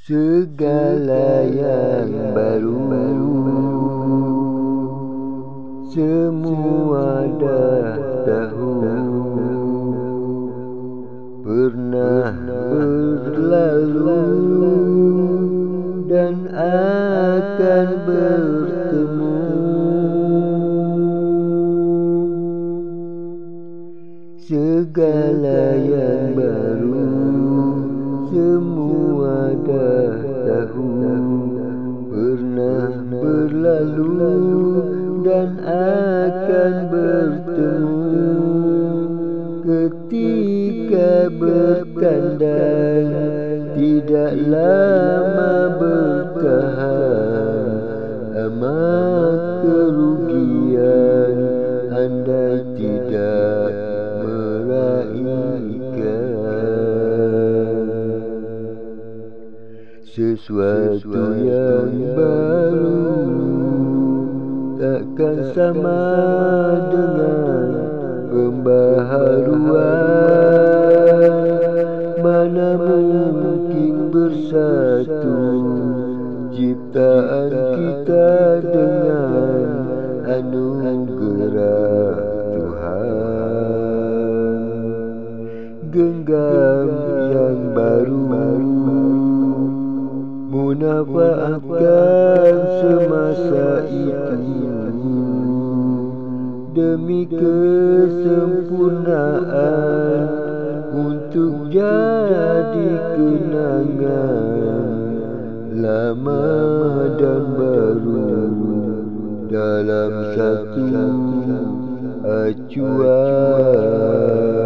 Segala yang baru semua dah tahu, pernah berlalu dan akan bertemu. Segala yang baru semua dah tahu, pernah berlalu dan akan bertemu. Ketika bertandang tidak lama bertahan, amat kerugian andai tidak meraihkan. Sesuatu yang baru takkan sama dengan pembaharuan. Mana mungkin bersatu ciptaan kita dengan anugerah Tuhan. Genggam yang baru munafaatkan semasa itu demi kesempurnaan, untuk jadi kenangan lama dan baru dalam satu acuan.